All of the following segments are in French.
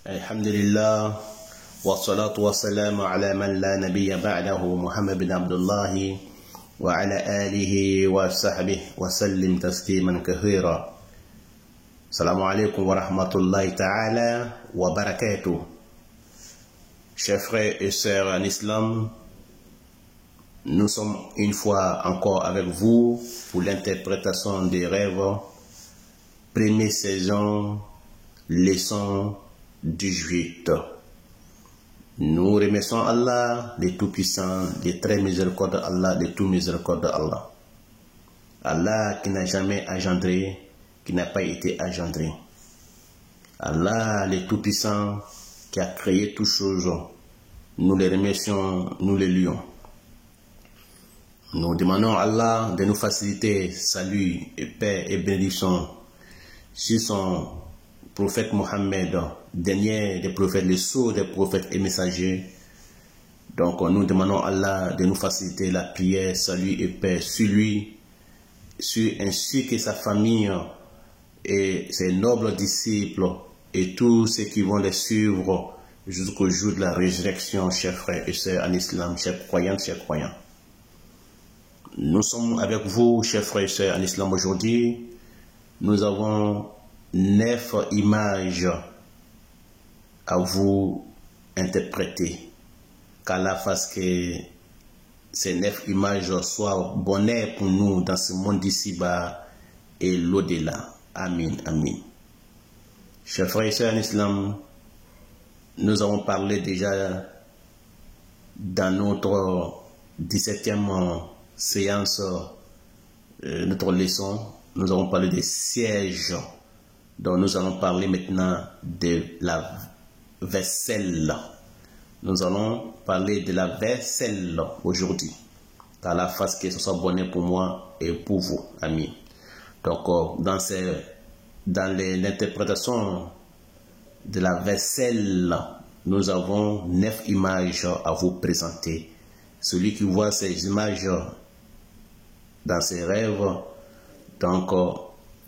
Alhamdulillah, wa salatu wa salam ala man la nabiyya ba'dahu Muhammad bin Abdullah wa ala alihi wa sahbihi wa sallim tasliman kathira. Assalamu alaikum wa rahmatullahi ta'ala wa barakatuh. Chers frères et sœurs en islam, nous sommes une fois encore avec vous pour l'interprétation des rêves, première saison, leçon 18. Nous remercions Allah, le Tout-Puissant, le très miséricordieux Allah, le tout miséricordieux Allah. Allah qui n'a jamais engendré, qui n'a pas été engendré. Allah, le Tout-Puissant, qui a créé toutes choses. Nous les remercions, nous les louons. Nous demandons à Allah de nous faciliter salut et paix et bénédiction sur son prophète Mohammed, dernier des prophètes, le sceau des prophètes et messagers. Donc nous demandons à Allah de nous faciliter la prière, salut et paix sur lui, ainsi que sa famille et ses nobles disciples et tous ceux qui vont les suivre jusqu'au jour de la résurrection, chers frères et sœurs en islam, chers croyants, chers croyants. Nous sommes avec vous, chers frères et sœurs en islam, aujourd'hui. Nous avons 9 images à vous interpréter. Qu'Allah fasse que ces 9 images soient bonheur pour nous dans ce monde d'ici-bas et l'au-delà. Amin, amin. Chers frères et sœurs en islam, nous avons parlé déjà dans notre 17e séance, notre leçon, nous avons parlé des sièges. Donc nous allons parler maintenant de la vaisselle. Nous allons parler de la vaisselle aujourd'hui. Qu'Allah fasse que ce soit bonheur pour moi et pour vous, amis. Donc dans l'interprétation de la vaisselle, nous avons 9 images à vous présenter. Celui qui voit ces images dans ses rêves, donc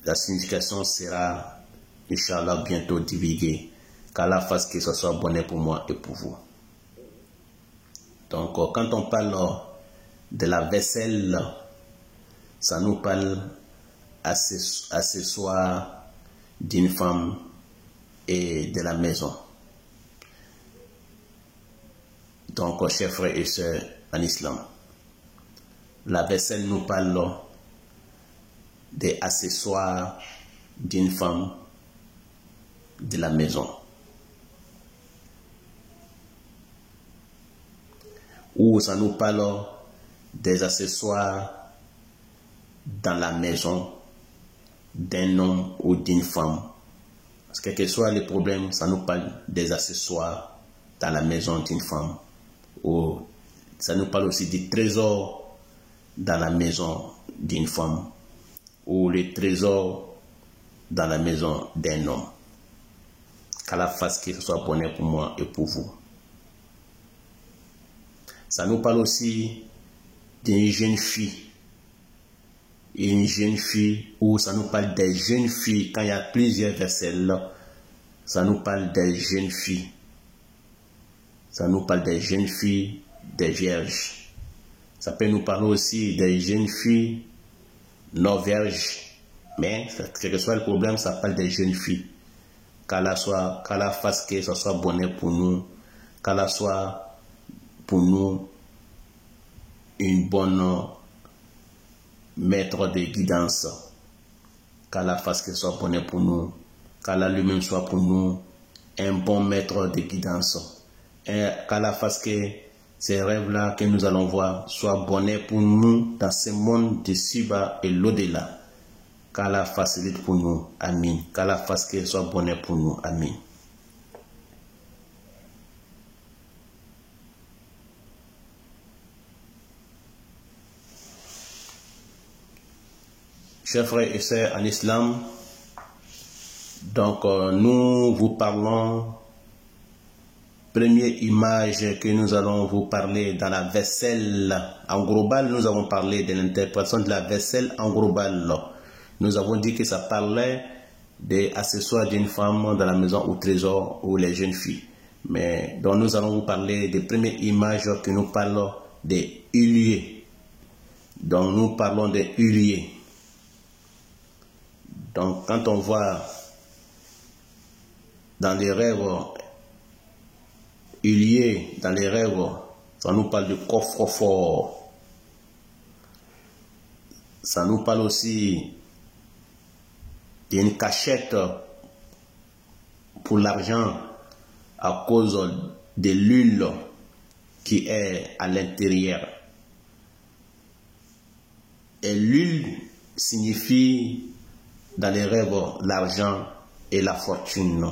la signification sera, Inch'Allah, bientôt divulguée. Qu'Allah fasse que ce soit bonheur pour moi et pour vous. Donc, quand on parle de la vaisselle, ça nous parle accessoire d'une femme et de la maison. Donc, chers frères et sœurs en islam, la vaisselle nous parle des accessoires d'une femme de la maison. Ou ça nous parle des accessoires dans la maison d'un homme ou d'une femme. Parce que quel que soit le problème, ça nous parle des accessoires dans la maison d'une femme. Ou ça nous parle aussi des trésors dans la maison d'une femme. Ou les trésors dans la maison d'un homme. Qu'Allah fasse que ce soit bonheur pour moi et pour vous. Ça nous parle aussi d'une jeune fille. Une jeune fille, ou ça nous parle des jeunes filles. Quand il y a plusieurs versets là, ça nous parle des jeunes filles. Ça nous parle des jeunes filles, des vierges. Ça peut nous parler aussi des jeunes filles non vierges, mais quel que soit le problème, ça parle des jeunes filles. Qu'Allah fasse que ce soit bonheur pour nous, qu'Allah soit pour nous une bonne maître de guidance, qu'Allah fasse que ce soit bonheur pour nous, qu'Allah lui-même soit pour nous un bon maître de guidance, et qu'Allah fasse que ces rêves-là que nous allons voir soient bonheur pour nous dans ce monde de ci-bas et l'au-delà. Qu'Allah facilite pour nous. Amin. Qu'Allah fasse que ce soit bonheur pour nous. Amin. Chers frères et sœurs en islam, donc nous vous parlons. Première image que nous allons vous parler dans la vaisselle en global, nous avons parlé de l'interprétation de la vaisselle en global. Nous avons dit que ça parlait des accessoires d'une femme dans la maison au trésor ou les jeunes filles. Mais donc nous allons vous parler des premières images que nous parlons des huiliers. Donc nous parlons des huiliers. Donc quand on voit dans les rêves huiliers, dans les rêves, ça nous parle de coffre-fort. Ça nous parle aussi d'une cachette pour l'argent à cause de l'huile qui est à l'intérieur. Et l'huile signifie dans les rêves l'argent et la fortune.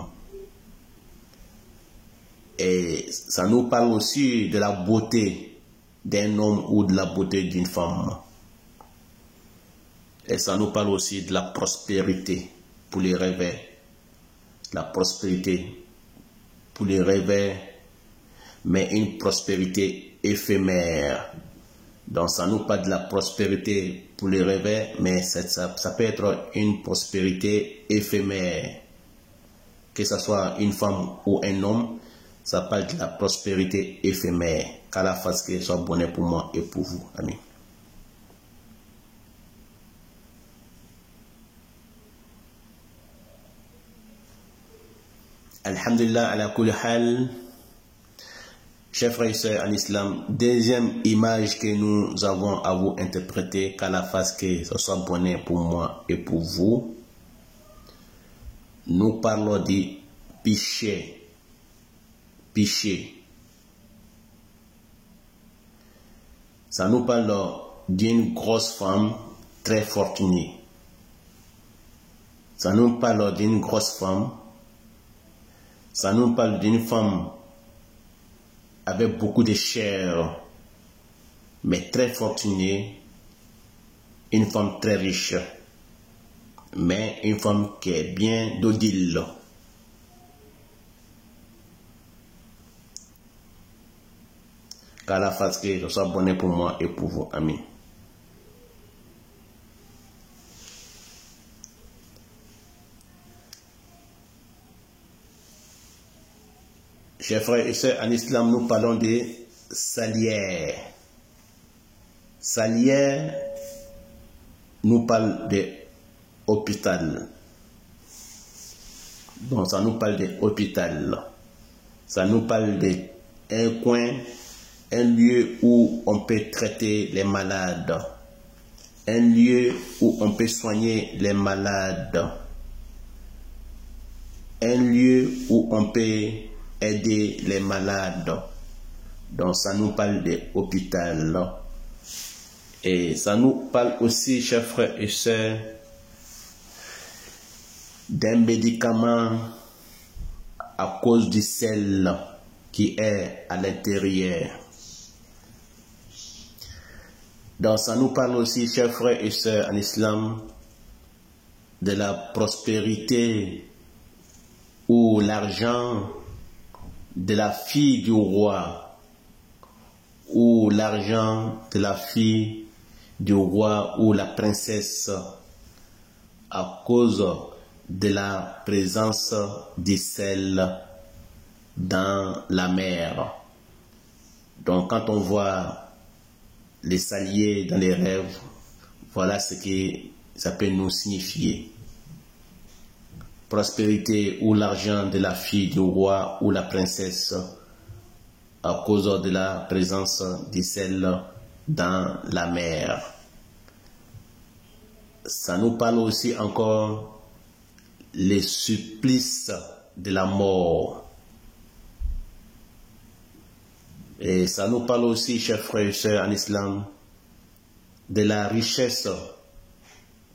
Et ça nous parle aussi de la beauté d'un homme ou de la beauté d'une femme. Et ça nous parle aussi de la prospérité pour les rêves. La prospérité pour les rêves, mais une prospérité éphémère. Donc ça nous parle de la prospérité pour les rêves, mais ça peut être une prospérité éphémère. Que ce soit une femme ou un homme, ça parle de la prospérité éphémère. Qu'Allah fasse que ce soit bonheur pour moi et pour vous. Amen. Alhamdulillah ala kulli hal. Chers frères et sœurs en islam, deuxième image que nous avons à vous interpréter, qu'Allah fasse que ce soit bonheur pour moi et pour vous. Nous parlons du péché. Péché. Ça nous parle d'une grosse femme très fortunée. Ça nous parle d'une grosse femme. Ça nous parle d'une femme avec beaucoup de chair, mais très fortunée, une femme très riche, mais une femme qui est bien docile. Qu'Allah fasse que ce soit bonheur pour moi et pour vous. Amen. Chers frères et sœurs, en islam, nous parlons de salière. Salière nous parle de hôpital. Donc, ça nous parle de hôpital. Ça nous parle d'un coin, un lieu où on peut traiter les malades. Un lieu où on peut soigner les malades. Un lieu où on peut aider les malades. Donc ça nous parle de l'hôpital. Et ça nous parle aussi, chers frères et sœurs, d'un médicament à cause du sel qui est à l'intérieur. Donc ça nous parle aussi, chers frères et sœurs en islam, de la prospérité ou l'argent de la fille du roi, ou l'argent de la fille du roi ou la princesse, à cause de la présence du sel dans la mer. Donc quand on voit les saliers dans les rêves, voilà ce que ça peut nous signifier. Prospérité ou l'argent de la fille du roi ou la princesse à cause de la présence du sel dans la mer. Ça nous parle aussi encore les supplices de la mort. Et ça nous parle aussi, chers frères et sœurs en islam, de la richesse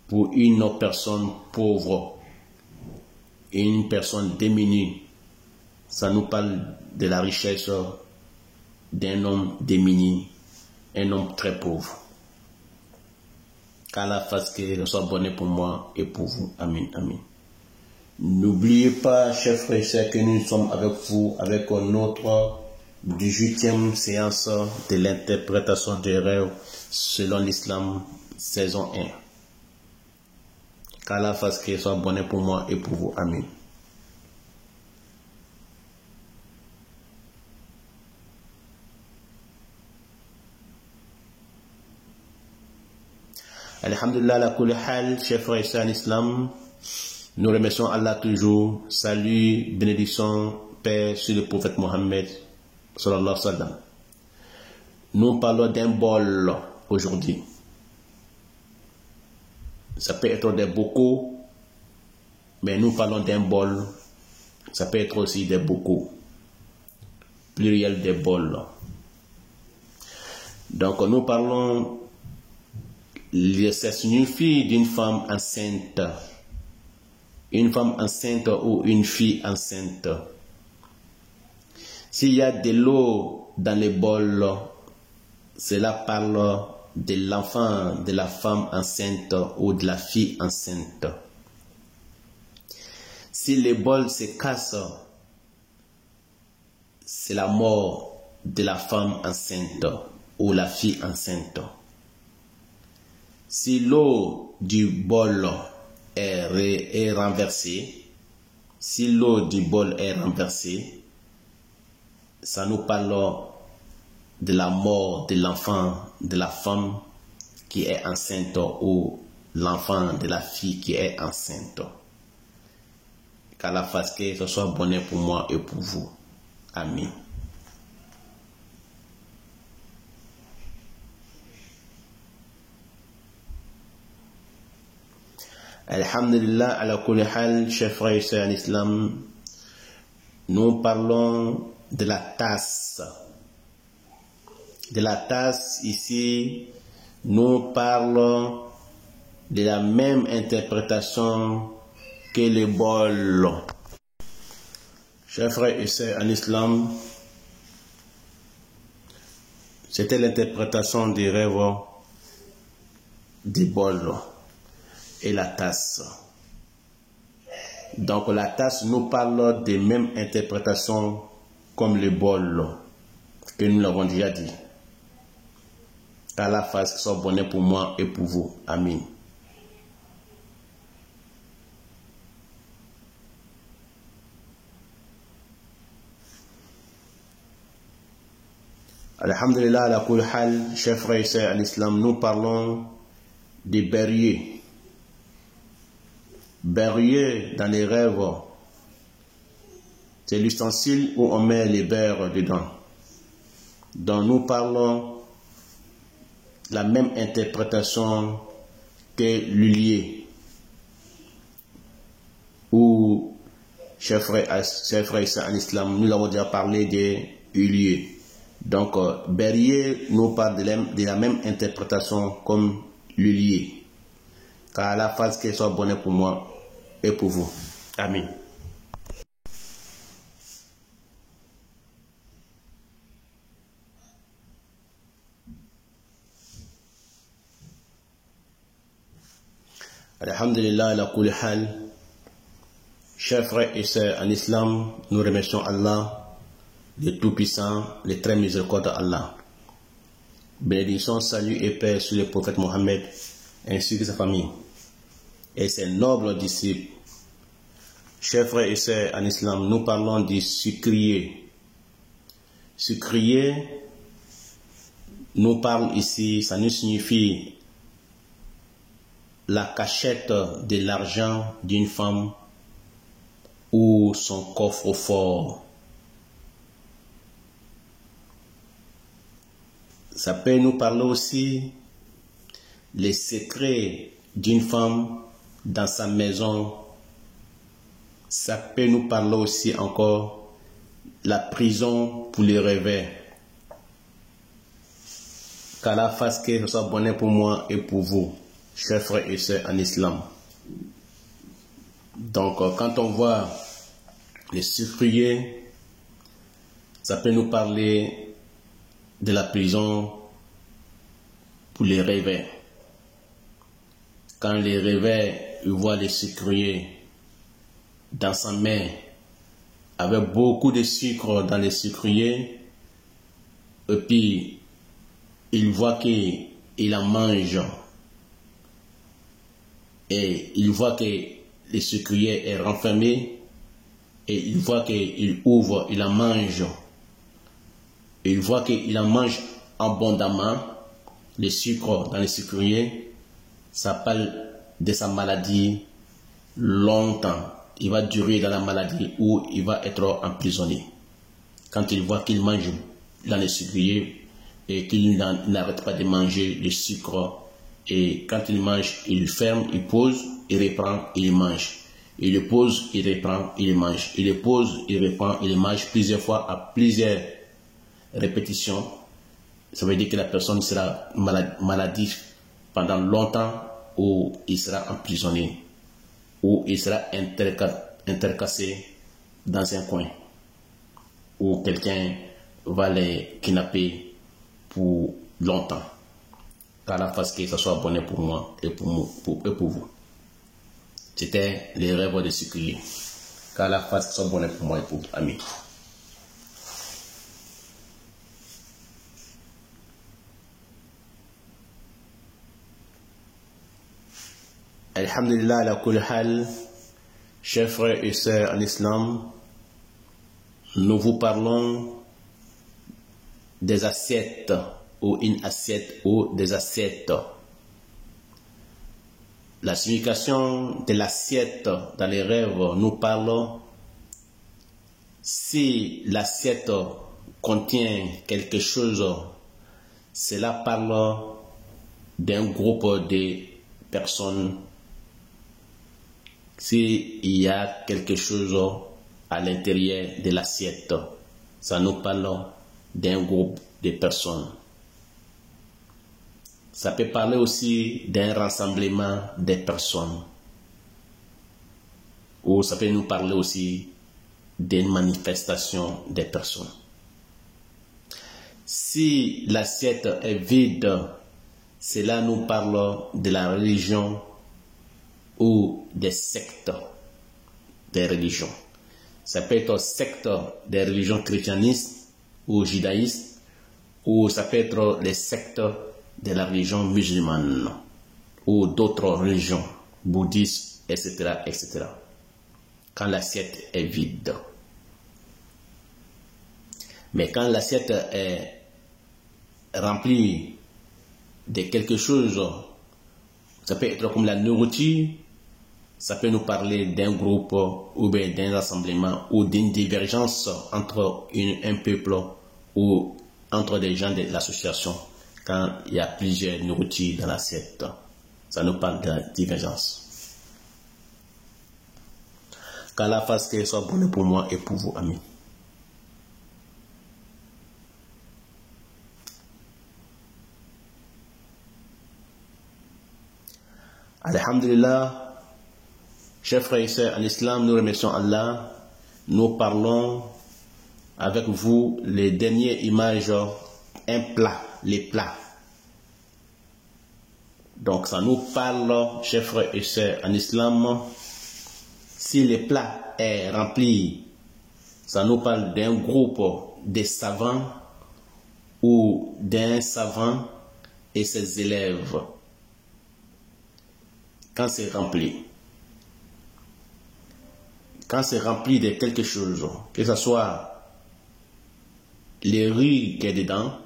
pour une personne pauvre. Une personne démunie. Ça nous parle de la richesse d'un homme démuni, un homme très pauvre. Qu'Allah fasse que ce soit bonheur pour moi et pour vous. Amen, amen. N'oubliez pas, chers frères et sœurs, que nous sommes avec vous avec notre 18e séance de l'interprétation des rêves selon l'islam, saison 1. Qu'Allah fasse qu'il soit bonheur pour moi et pour vous. Amen. Alhamdulillah, la kulli hal, chers frères et sœurs en islam, nous remercions Allah toujours. Salut, bénédiction, paix sur le prophète Mohammed, sallallahu alayhi wa sallam. Nous parlons d'un bol aujourd'hui. Ça peut être des bocaux, mais nous parlons d'un bol. Ça peut être aussi des bocaux. Pluriel des bols. Donc nous parlons, ça signifie d'une femme enceinte. Une femme enceinte ou une fille enceinte. S'il y a de l'eau dans les bols, cela parle de l'enfant, de la femme enceinte ou de la fille enceinte. Si les bols se cassent, c'est la mort de la femme enceinte ou la fille enceinte. Si l'eau du bol est renversée, si l'eau du bol est renversée, ça nous parle de la mort de l'enfant, de la femme qui est enceinte ou l'enfant de la fille qui est enceinte. Qu'Allah fasse que ce soit bonheur pour moi et pour vous. Amen. Alhamdulillah, ala kulli hal, chers frères et sœurs en islam, nous parlons de la tasse. De la tasse, ici, nous parlons de la même interprétation que le bol. Chers frères et sœurs en islam, c'était l'interprétation des rêves du bol et la tasse. Donc la tasse nous parle des mêmes interprétations comme le bol, que nous l'avons déjà dit. Qu'Allah fasse que ce soit bonheur pour moi et pour vous. Amen. Alhamdulillah, la kulli hal, chers frères et sœurs en islam, nous parlons des berriers. Berrier dans les rêves, c'est l'ustensile où on met les beurres dedans. Donc nous parlons la même interprétation que l'huilier. Ou, chers frères et sœurs en islam, nous avons déjà parlé des huiliers. Donc, berrier nous parle de la même interprétation comme l'huilier. Qu'Allah fasse qu'elle soit bonne pour moi et pour vous. Amen. Alhamdulillah, la kulli hal. Chers frères et sœurs en islam, nous remercions Allah, le Tout-Puissant, le très miséricordieux Allah. Bénédiction, salut et paix sur le prophète Mohammed ainsi que sa famille et ses nobles disciples. Chers frères et sœurs en islam, nous parlons du sucrier. Sucrier nous parle ici, ça nous signifie la cachette de l'argent d'une femme ou son coffre-fort. Ça peut nous parler aussi les secrets d'une femme dans sa maison. Ça peut nous parler aussi encore la prison pour les rêves. Qu'Allah fasse que ce soit bonheur pour moi et pour vous, chers frères et sœurs en islam. Donc, quand on voit les sucriers, ça peut nous parler de la prison pour les rêves. Quand les rêves voient les sucriers dans sa main, avec beaucoup de sucre dans les sucriers, et puis il voit qu'il en mange. et il voit que le sucrier est renfermé, et il voit qu'il ouvre, il en mange, et il voit qu'il en mange abondamment, le sucre dans le sucrier, ça parle de sa maladie longtemps. Il va durer dans la maladie où il va être emprisonné. Quand il voit qu'il mange dans le sucrier et qu'il n'arrête pas de manger le sucre, et quand il mange, il ferme, il pose, il reprend, il mange. Il le pose, il reprend, il mange. Il le pose, il reprend, il mange plusieurs fois à plusieurs répétitions. Ça veut dire que la personne sera maladive pendant longtemps, ou il sera emprisonné, ou il sera intercassé dans un coin, ou quelqu'un va les kidnapper pour longtemps. Car la face que ça soit bonnet pour moi et pour vous. C'était les rêves de sucrier. Car la face que ça soit bonnet pour moi et pour vous, amis. Alhamdulillah, ala kulli hal, chers frères et sœurs en islam, nous vous parlons des assiettes, ou une assiette, ou des assiettes. La signification de l'assiette dans les rêves nous parle si l'assiette contient quelque chose, cela parle d'un groupe de personnes. S'il y a quelque chose à l'intérieur de l'assiette, ça nous parle d'un groupe de personnes. Ça peut parler aussi d'un rassemblement des personnes. Ou ça peut nous parler aussi d'une manifestation des personnes. Si l'assiette est vide, cela nous parle de la religion ou des sectes des religions. Ça peut être secte des religions christianistes ou judaïstes, ou ça peut être les sectes de la religion musulmane ou d'autres religions, bouddhistes, etc., etc. Quand l'assiette est vide. Mais quand l'assiette est remplie de quelque chose, ça peut être comme la nourriture, ça peut nous parler d'un groupe ou bien d'un rassemblement ou d'une divergence entre un peuple ou entre des gens de l'association. Quand il y a plusieurs nourritures dans l'assiette, ça nous parle de la divergence. Qu'Allah fasse qu'elle soit bonne pour moi et pour vous, amis. Alhamdulillah, chers frères et sœurs en islam, nous remercions Allah. Nous parlons avec vous les dernières images, un plat, les plats. Donc ça nous parle, chers frères et sœurs en islam, si le plat est rempli, ça nous parle d'un groupe de savants ou d'un savant et ses élèves. Quand c'est rempli de quelque chose, que ce soit les riz qui est dedans,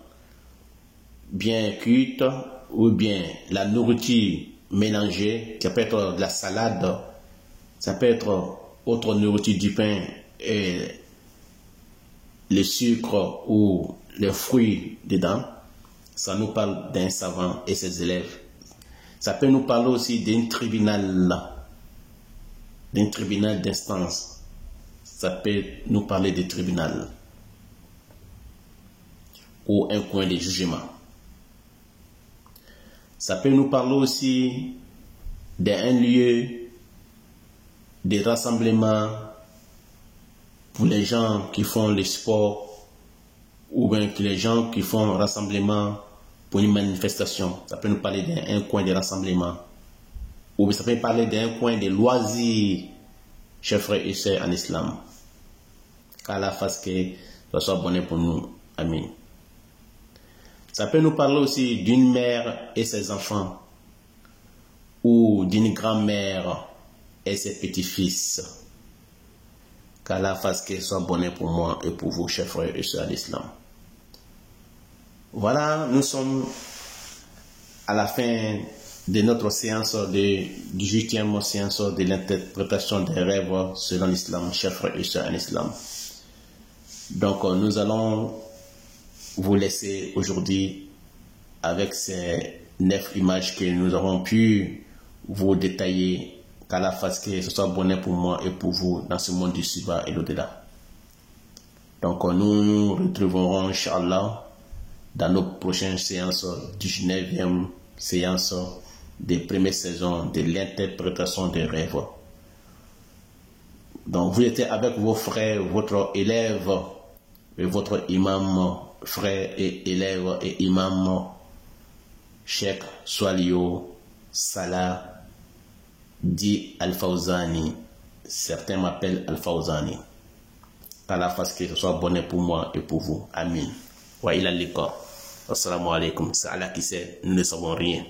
bien cuite, ou bien la nourriture mélangée, ça peut être de la salade, ça peut être autre nourriture, du pain et le sucre ou les fruits dedans, ça nous parle d'un savant et ses élèves. Ça peut nous parler aussi d'un tribunal d'instance. Ça peut nous parler de tribunal ou un coin de jugement. Ça peut nous parler aussi d'un lieu de rassemblement pour les gens qui font le sport ou bien que les gens qui font rassemblement pour une manifestation. Ça peut nous parler d'un coin de rassemblement. Ou ça peut parler d'un coin de loisirs, chers frères et sœurs en islam. Qu'Allah fasse que ça soit bonnet pour nous. Amen. Ça peut nous parler aussi d'une mère et ses enfants. ou d'une grand-mère et ses petits-fils. Qu'Allah fasse qu'il soit bonheur pour moi et pour vous, chers frères et sœurs d'Islam. Voilà, nous sommes à la fin de notre séance, du 18e séance de l'interprétation des rêves selon l'Islam, chers frères et sœurs en Islam. Donc, nous allons vous laisser aujourd'hui avec ces 9 images que nous avons pu vous détailler. Qu'Allah fasse que ce soit bonheur pour moi et pour vous dans ce monde du Siba et l'au-delà. Donc, nous nous retrouverons, Inch'Allah, dans nos prochaines séances du 19e séance des premières saisons de l'interprétation des rêves. Donc, vous étiez avec vos frères, votre élève et votre imam, frère et élève et imam, Cheikh Swalio Salah dit Al-Fawzani. Certains m'appellent Al-Fawzani. Qu'Allah fasse que ce soit bonheur pour moi et pour vous. Amin. Wa ila liqa. Assalamu alaikum. C'est Allah qui sait, nous ne savons rien.